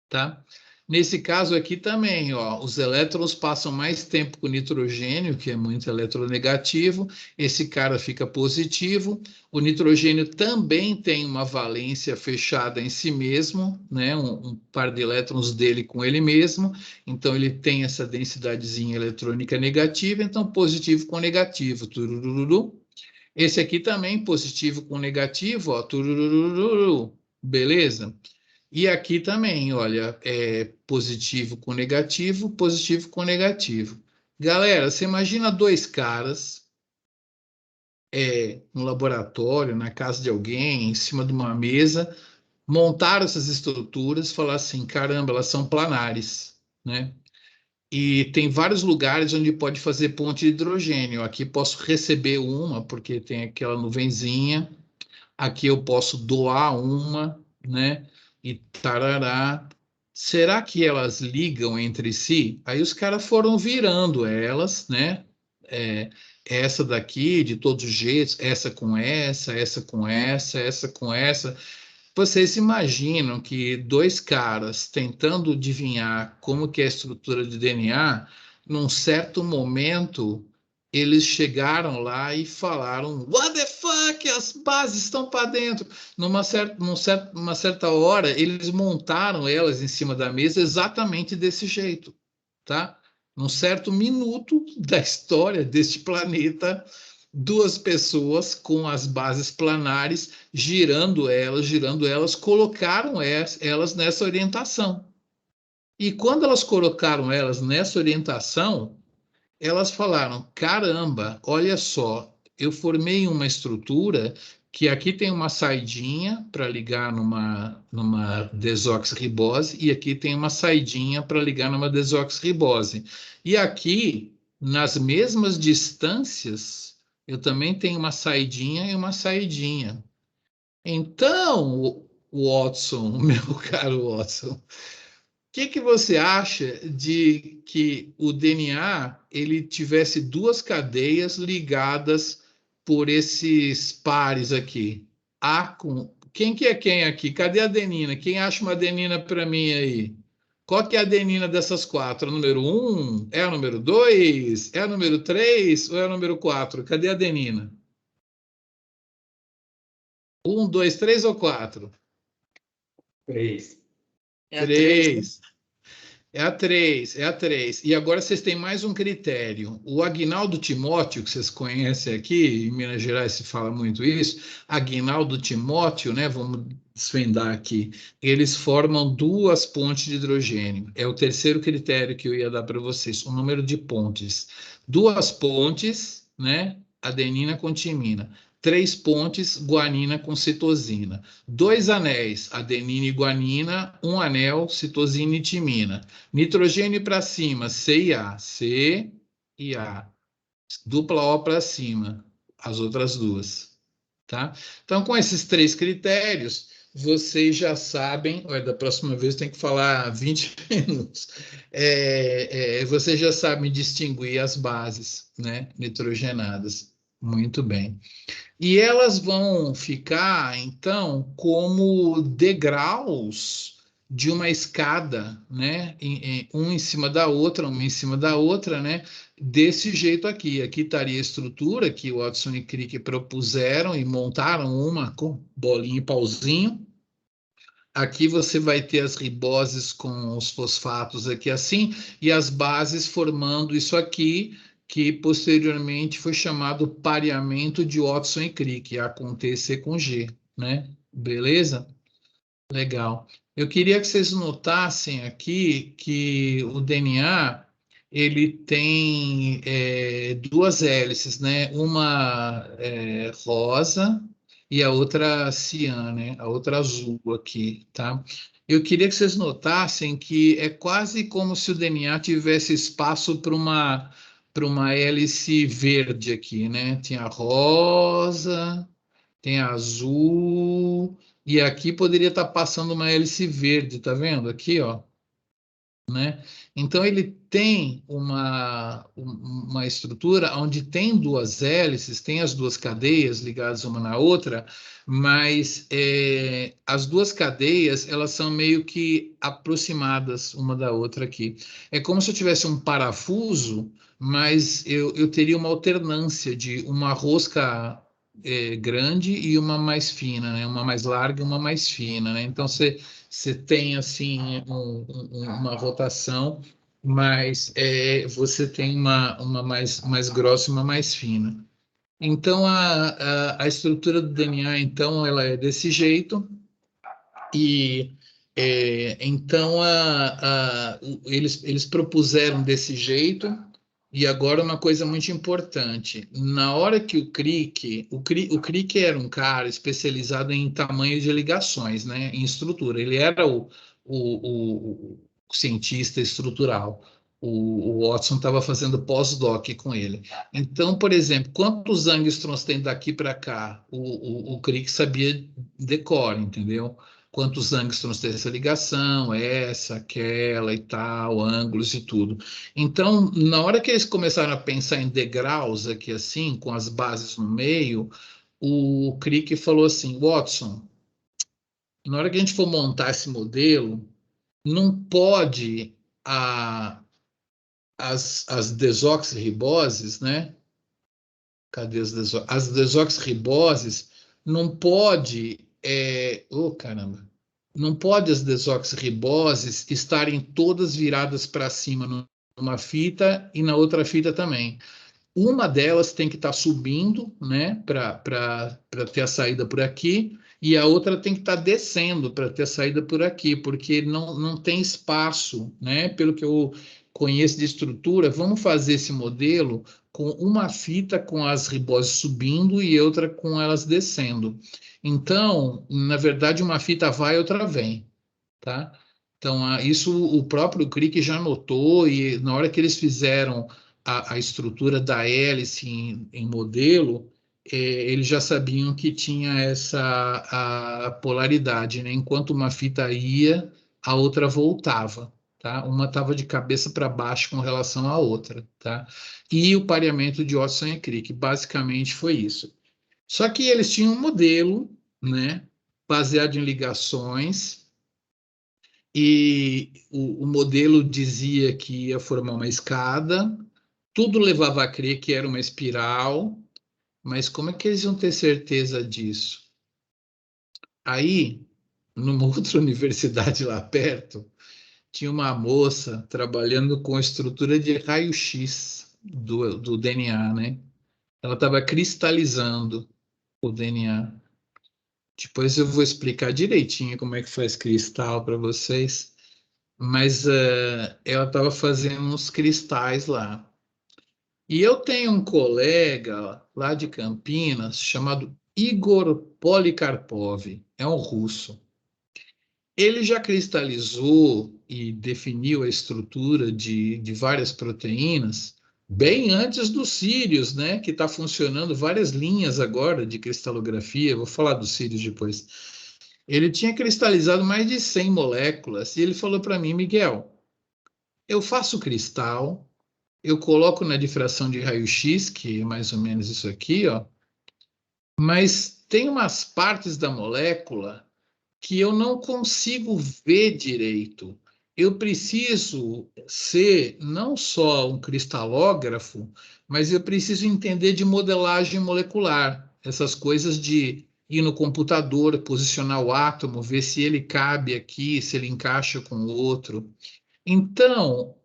Speaker 1: tá? Nesse caso aqui também, ó, os elétrons passam mais tempo com nitrogênio, que é muito eletronegativo, esse cara fica positivo. O nitrogênio também tem uma valência fechada em si mesmo, né? Um par de elétrons dele com ele mesmo, então ele tem essa densidadezinha eletrônica negativa, então positivo com negativo, turururu. Esse aqui também positivo com negativo, ó, turururu, beleza? E aqui também, olha, positivo com negativo, positivo com negativo. Galera, você imagina 2 caras no laboratório, na casa de alguém, em cima de uma mesa, montaram essas estruturas, falaram assim, caramba, elas são planares, né? E tem vários lugares onde pode fazer ponte de hidrogênio. Aqui posso receber uma, porque tem aquela nuvenzinha. Aqui eu posso doar uma, né? E tarará. Será que elas ligam entre si? Aí os caras foram virando elas, né? Essa daqui, de todos os jeitos, essa com essa com essa com essa. Vocês imaginam que 2 caras tentando adivinhar como que é a estrutura de DNA, num certo momento, eles chegaram lá e falaram, what the fuck, as bases estão para dentro. Uma certa hora, eles montaram elas em cima da mesa exatamente desse jeito, tá? Num certo minuto da história deste planeta, 2 pessoas com as bases planares, girando elas, colocaram elas nessa orientação. E quando elas colocaram elas nessa orientação, elas falaram, caramba, olha só, eu formei uma estrutura que aqui tem uma saidinha para ligar numa desoxirribose e aqui tem uma saidinha para ligar numa desoxirribose. E aqui, nas mesmas distâncias, eu também tenho uma saidinha e uma saidinha. Então, Watson, meu caro Watson, que você acha de que o DNA ele tivesse duas cadeias ligadas por esses pares aqui? A com quem que é quem aqui? Cadê a adenina? Quem acha uma adenina para mim aí? Qual que é a adenina dessas quatro? A número 1? É a número 2? É a número 3? Ou é a número 4? Cadê a adenina? 1, 2, 3 ou 4?
Speaker 2: 3.
Speaker 3: É a 3.
Speaker 1: 3. É a 3, é a 3. E agora vocês têm mais um critério. O Aguinaldo Timóteo, que vocês conhecem aqui, em Minas Gerais se fala muito isso, Aguinaldo Timóteo, né? Vamos desvendar aqui. Eles formam duas pontes de hidrogênio. É o terceiro critério que eu ia dar para vocês, o número de pontes. Duas pontes, né? Adenina com timina. 3 pontes, guanina com citosina. 2 anéis, adenina e guanina. 1 anel, citosina e timina. Nitrogênio para cima, C e A. C e A. Dupla O para cima, as outras duas. Tá? Então, com esses 3 critérios, vocês já sabem. Olha, da próxima vez tem que falar 20 minutos. Vocês já sabem distinguir as bases, né, nitrogenadas. Muito bem. E elas vão ficar, então, como degraus de uma escada, né? Um em cima da outra, uma em cima da outra, né? Desse jeito aqui. Aqui estaria a estrutura que o Watson e Crick propuseram e montaram uma com bolinha e pauzinho. Aqui você vai ter as riboses com os fosfatos aqui assim, e as bases formando isso aqui, que posteriormente foi chamado pareamento de Watson e Crick, A com T, C com G, né? Beleza? Legal. Eu queria que vocês notassem aqui que o DNA ele tem duas hélices, né? Uma rosa e a outra cian, né? A outra azul aqui, tá? Eu queria que vocês notassem que é quase como se o DNA tivesse espaço para uma hélice verde aqui, né? Tinha a rosa, tem a azul, e aqui poderia estar passando uma hélice verde, tá vendo? Aqui, ó, né? Então ele tem uma estrutura onde tem duas hélices, tem as duas cadeias ligadas uma na outra, mas as duas cadeias elas são meio que aproximadas uma da outra aqui. É como se eu tivesse um parafuso, mas eu teria uma alternância de uma rosca grande e uma mais fina, né? Uma mais larga e uma mais fina, né? Então você tem assim uma rotação, mas você tem uma mais grossa e uma mais fina. Então a estrutura do DNA então ela é desse jeito e então eles propuseram desse jeito. E agora uma coisa muito importante, na hora que o Crick era um cara especializado em tamanho de ligações, né, em estrutura, ele era o cientista estrutural, o Watson estava fazendo pós-doc com ele. Então, por exemplo, quantos angstroms tem daqui para cá? O Crick sabia decor, entendeu? Quantos angstroms tem essa ligação, essa, aquela e tal, ângulos e tudo. Então, na hora que eles começaram a pensar em degraus aqui assim, com as bases no meio, o Crick falou assim, Watson, na hora que a gente for montar esse modelo, não pode as desoxirriboses, né? Cadê as desoxirriboses? Não pode, caramba, não pode as desoxirriboses estarem todas viradas para cima numa fita e na outra fita também. Uma delas tem que estar subindo, né, para ter a saída por aqui, e a outra tem que estar descendo para ter a saída por aqui, porque não tem espaço, né, pelo que conheço de estrutura, vamos fazer esse modelo com uma fita com as riboses subindo e outra com elas descendo. Então, na verdade, uma fita vai e outra vem, tá? Então, isso o próprio Crick já notou, e na hora que eles fizeram a estrutura da hélice em modelo, eles já sabiam que tinha essa a polaridade, né? Enquanto uma fita ia, a outra voltava, tá? Uma estava de cabeça para baixo com relação à outra, tá? E o pareamento de Watson e Crick, basicamente foi isso. Só que eles tinham um modelo, né? Baseado em ligações, e o modelo dizia que ia formar uma escada, tudo levava a crer que era uma espiral, mas como é que eles iam ter certeza disso? Aí, numa outra universidade lá perto, tinha uma moça trabalhando com estrutura de raio-x do DNA, né? Ela estava cristalizando o DNA. Depois eu vou explicar direitinho como é que faz cristal para vocês. Mas ela estava fazendo uns cristais lá. E eu tenho um colega lá de Campinas chamado Igor Polikarpov, é um russo. Ele já cristalizou e definiu a estrutura de várias proteínas bem antes dos Sírios, né? Que está funcionando várias linhas agora de cristalografia. Vou falar dos Sírios depois. Ele tinha cristalizado mais de 100 moléculas e ele falou para mim, Miguel, eu faço cristal, eu coloco na difração de raio-x, que é mais ou menos isso aqui, ó, mas tem umas partes da molécula que eu não consigo ver direito. Eu preciso ser não só um cristalógrafo, mas eu preciso entender de modelagem molecular, essas coisas de ir no computador, posicionar o átomo, ver se ele cabe aqui, se ele encaixa com o outro. Então,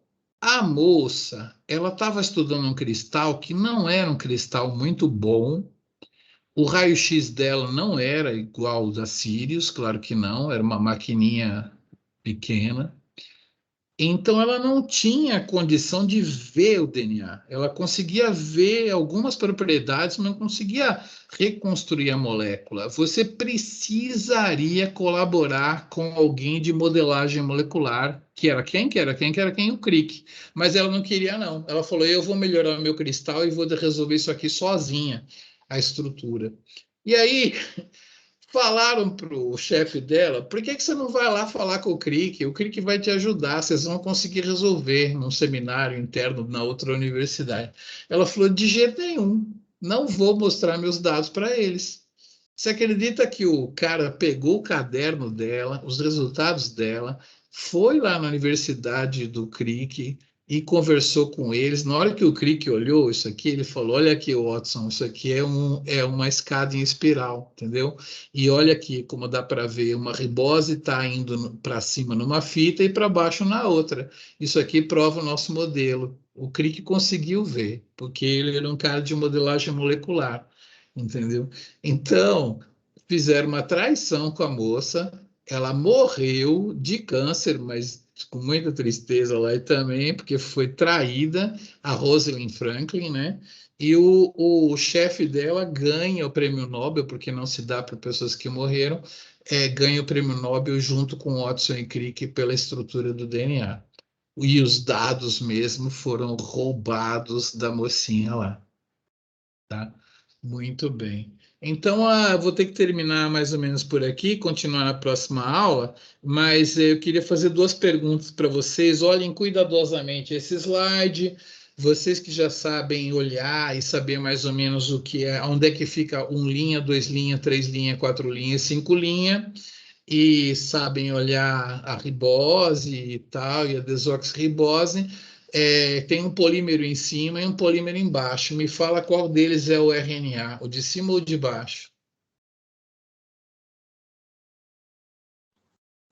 Speaker 1: a moça, ela estava estudando um cristal que não era um cristal muito bom. O raio-x dela não era igual ao da Sirius, claro que não, era uma maquininha pequena. Então, ela não tinha condição de ver o DNA. Ela conseguia ver algumas propriedades, mas não conseguia reconstruir a molécula. Você precisaria colaborar com alguém de modelagem molecular, que era quem? Que era quem? Que era quem? O Crick. Mas ela não queria, não. Ela falou, eu vou melhorar o meu cristal e vou resolver isso aqui sozinha, a estrutura. E aí, falaram para o chefe dela, por que você não vai lá falar com o Crick? O Crick vai te ajudar, vocês vão conseguir resolver num seminário interno na outra universidade. Ela falou, de jeito nenhum, não vou mostrar meus dados para eles. Você acredita que o cara pegou o caderno dela, os resultados dela, foi lá na universidade do Crick e conversou com eles. Na hora que o Crick olhou isso aqui, ele falou, olha aqui, Watson, isso aqui é uma escada em espiral, entendeu? E olha aqui como dá para ver, uma ribose está indo para cima numa fita e para baixo na outra. Isso aqui prova o nosso modelo. O Crick conseguiu ver, porque ele era um cara de modelagem molecular, entendeu? Então, fizeram uma traição com a moça, ela morreu de câncer, mas com muita tristeza lá e também, porque foi traída, a Rosalind Franklin, né? E o chefe dela ganha o prêmio Nobel, porque não se dá para pessoas que morreram, ganha o prêmio Nobel junto com Watson e Crick pela estrutura do DNA. E os dados mesmo foram roubados da mocinha lá. Tá? Muito bem. Então, vou ter que terminar mais ou menos por aqui, continuar na próxima aula, mas eu queria fazer duas perguntas para vocês. Olhem cuidadosamente esse slide. Vocês que já sabem olhar e saber mais ou menos o que é, onde é que fica 1 linha, 2 linhas, 3 linhas, 4 linhas, 5 linhas, e sabem olhar a ribose e tal, e a desoxirribose. Tem um polímero em cima e um polímero embaixo. Me fala qual deles é o RNA, o de cima ou o de baixo?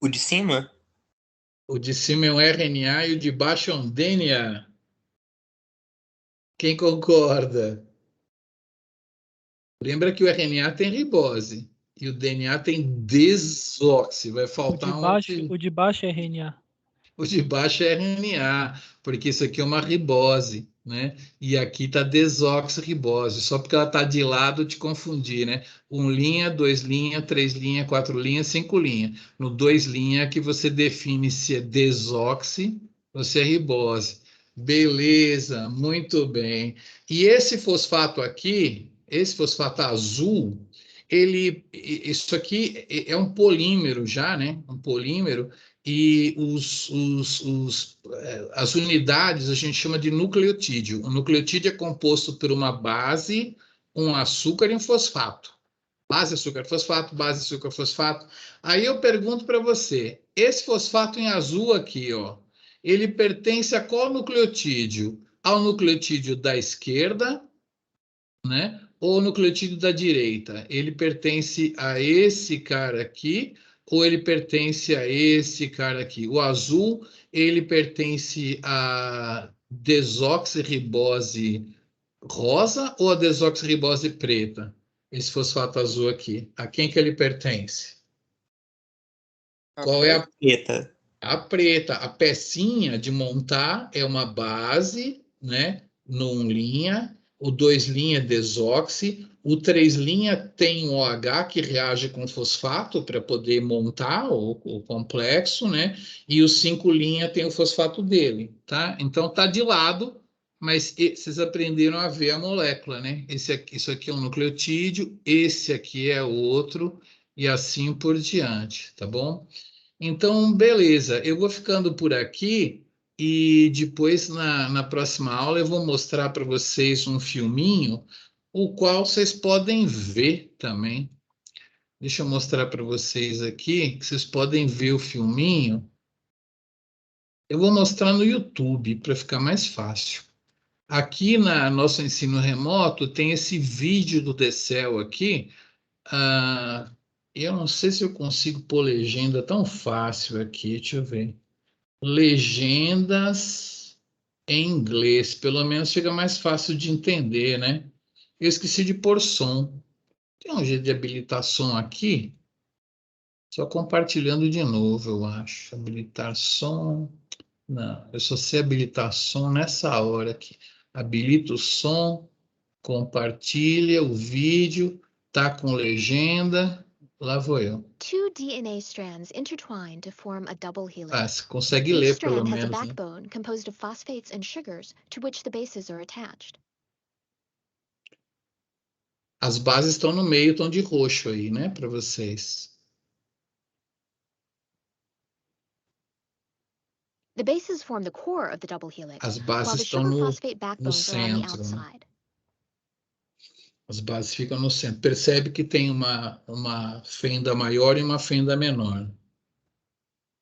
Speaker 3: O de cima?
Speaker 1: O de cima é um RNA e o de baixo é um DNA. Quem concorda? Lembra que o RNA tem ribose e o DNA tem desoxi. Vai faltar
Speaker 5: O de baixo é RNA.
Speaker 1: O de baixo é RNA, porque isso aqui é uma ribose, né? E aqui está desoxirribose, só porque ela está de lado te confundir, né? 1 linha, 2 linha, 3 linha, 4 linha, 5 linha. No 2 linha é que você define se é desoxi ou se é ribose. Beleza, muito bem. E esse fosfato aqui, esse fosfato azul, isso aqui é um polímero já, né? Um polímero, e as unidades a gente chama de nucleotídeo. O nucleotídeo é composto por uma base, um açúcar e um fosfato. Base, açúcar, fosfato, base, açúcar, fosfato. Aí eu pergunto para você, esse fosfato em azul aqui, ó, ele pertence a qual nucleotídeo? Ao nucleotídeo da esquerda, né? Ou nucleotídeo da direita? Ele pertence a esse cara aqui ou ele pertence a esse cara aqui? O azul, ele pertence a desoxirribose rosa ou a desoxirribose preta? Esse fosfato azul aqui. A quem que ele pertence? Qual é
Speaker 3: Preta.
Speaker 1: a preta? A pecinha de montar é uma base, né? No 1 linha, o 2 linha desoxi, o 3 linha tem o OH que reage com fosfato para poder montar o complexo, né? E o 5 linha tem o fosfato dele, tá? Então tá de lado, mas vocês aprenderam a ver a molécula, né? Isso aqui é um nucleotídeo, esse aqui é outro, e assim por diante, tá bom? Então, beleza, eu vou ficando por aqui e depois na próxima aula eu vou mostrar para vocês um filminho, o qual vocês podem ver também. Deixa eu mostrar para vocês aqui, que vocês podem ver o filminho. Eu vou mostrar no YouTube para ficar mais fácil. Aqui na nosso ensino remoto tem esse vídeo do Decel aqui. Eu não sei se eu consigo pôr legenda tão fácil aqui, deixa eu ver. Legendas em inglês, pelo menos fica mais fácil de entender, né? Eu esqueci de pôr som. Tem um jeito de habilitar som aqui? Só compartilhando de novo, eu acho. Habilitar som. Não, eu só sei habilitar som nessa hora aqui. Habilita o som, compartilha o vídeo, tá com legenda. Lá vou eu.
Speaker 7: Two DNA strands intertwine to form a double helix.
Speaker 1: Você consegue
Speaker 7: Each
Speaker 1: ler pelo
Speaker 7: strand has a
Speaker 1: menos, né?
Speaker 7: backbone composed of phosphates and sugars to which the bases are attached.
Speaker 1: As bases estão no meio, estão de roxo aí, né, para vocês.
Speaker 7: The bases form the core of the double helix,
Speaker 1: As
Speaker 7: while
Speaker 1: bases
Speaker 7: the
Speaker 1: estão
Speaker 7: sugar
Speaker 1: no
Speaker 7: phosphate backbones are on the
Speaker 1: centro, né?
Speaker 7: outside.
Speaker 1: As bases ficam no centro. Percebe que tem uma fenda maior e uma fenda menor.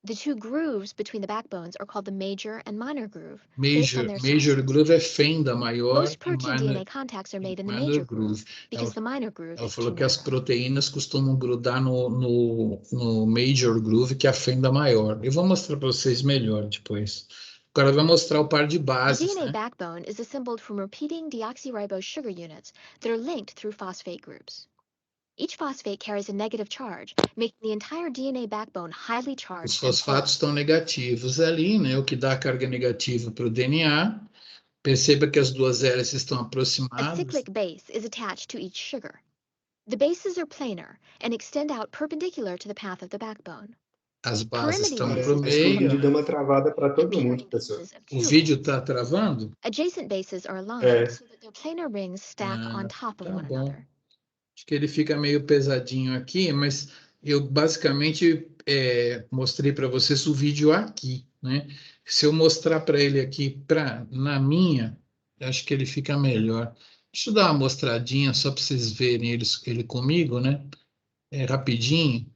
Speaker 7: The two grooves between the backbones are called the major and minor groove, based on their
Speaker 1: Major
Speaker 7: sizes.
Speaker 1: groove é fenda maior
Speaker 7: Most
Speaker 1: e
Speaker 7: protein
Speaker 1: minor,
Speaker 7: DNA contacts are made in the
Speaker 1: minor
Speaker 7: major
Speaker 1: groove.
Speaker 7: groove because the minor groove
Speaker 1: Ela
Speaker 7: is
Speaker 1: falou
Speaker 7: too
Speaker 1: que as
Speaker 7: narrow.
Speaker 1: proteínas costumam grudar no major groove, que é a fenda maior. Eu vou mostrar para vocês melhor depois. Agora vai mostrar o par de
Speaker 7: The
Speaker 1: bases,
Speaker 7: DNA
Speaker 1: né?
Speaker 7: backbone is assembled from repeating deoxyribose sugar units that are linked through phosphate groups. Each phosphate carries a negative charge, making the entire DNA backbone highly
Speaker 1: Os
Speaker 7: charged and
Speaker 1: fosfatos
Speaker 7: full.
Speaker 1: estão negativos ali, né? O que dá a carga negativa para o DNA. Perceba que as duas hélices estão
Speaker 7: A
Speaker 1: aproximadas.
Speaker 7: cyclic base is attached to each sugar. The bases are planar and extend out perpendicular to the path of the backbone.
Speaker 1: As bases estão
Speaker 7: Pyrimidine
Speaker 1: para o
Speaker 7: bases
Speaker 2: Acho que o
Speaker 1: meio,
Speaker 2: vídeo deu
Speaker 1: né?
Speaker 2: uma travada para todo mundo,
Speaker 7: Purine
Speaker 2: professor.
Speaker 7: bases of
Speaker 1: O
Speaker 7: two
Speaker 1: vídeo
Speaker 7: rings.
Speaker 1: está travando?
Speaker 7: Adjacent bases are aligned
Speaker 2: É.
Speaker 7: so that their planar rings stack on top of
Speaker 1: Tá
Speaker 7: one
Speaker 1: bom.
Speaker 7: another.
Speaker 1: Acho que ele fica meio pesadinho aqui, mas eu basicamente mostrei para vocês o vídeo aqui, né? Se eu mostrar para ele aqui na minha, eu acho que ele fica melhor. Deixa eu dar uma mostradinha só para vocês verem ele comigo, né? Rapidinho,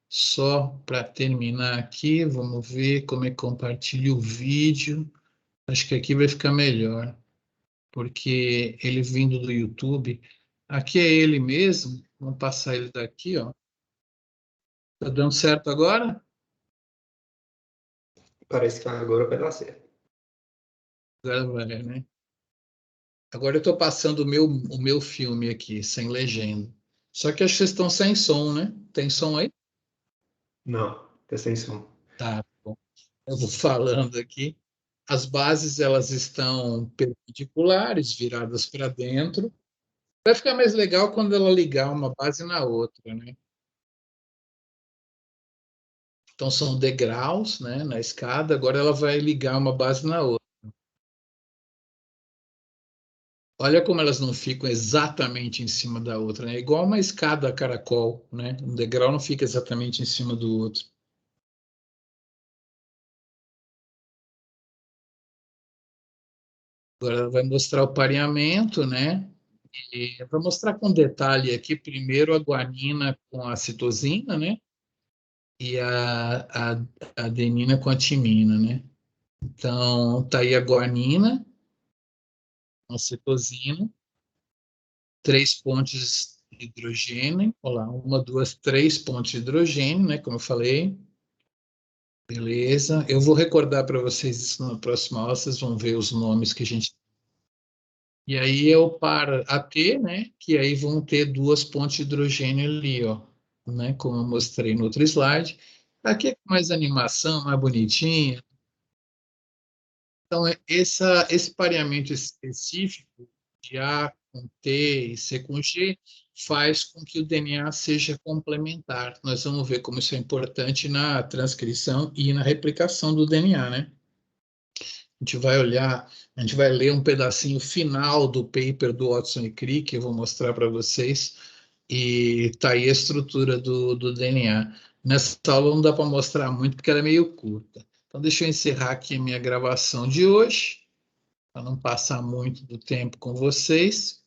Speaker 1: só para terminar aqui. Vamos ver como é que compartilha o vídeo. Acho que aqui vai ficar melhor, porque ele vindo do YouTube. Aqui é ele mesmo. Vamos passar ele daqui, ó. Tá dando certo agora?
Speaker 2: Parece que agora vai dar certo.
Speaker 1: Agora vai, né? Agora eu estou passando o meu filme aqui, sem legenda. Só que acho que vocês estão sem som, né? Tem som aí?
Speaker 2: Não, tá sem som.
Speaker 1: Tá bom. eu vou falando aqui. As bases elas estão perpendiculares, viradas para dentro. Vai ficar mais legal quando ela ligar uma base na outra, né? Então são degraus, né, na escada. Agora ela vai ligar uma base na outra. Olha como elas não ficam exatamente em cima da outra, né? É igual uma escada a caracol, né? Um degrau não fica exatamente em cima do outro. Agora ela vai mostrar o pareamento, né? E vai mostrar com detalhe aqui primeiro a guanina com a citosina, né? E a adenina com a timina, né? Então, tá aí a guanina, a citosina, 3 pontes de hidrogênio, olha lá, 1, 2, 3 pontes de hidrogênio, né? Como eu falei. Beleza. Eu vou recordar para vocês isso na próxima aula, vocês vão ver os nomes que a gente. E aí é o par AT, né? Que aí vão ter 2 pontes de hidrogênio ali, ó, né? Como eu mostrei no outro slide. Aqui é com mais animação, mais bonitinho. Então, esse pareamento específico de A com T e C com G faz com que o DNA seja complementar. Nós vamos ver como isso é importante na transcrição e na replicação do DNA, né? A gente vai olhar, a gente vai ler um pedacinho final do paper do Watson e Crick, que eu vou mostrar para vocês, e tá aí a estrutura do DNA. Nessa aula não dá para mostrar muito, porque ela é meio curta. Então, deixa eu encerrar aqui a minha gravação de hoje, para não passar muito do tempo com vocês.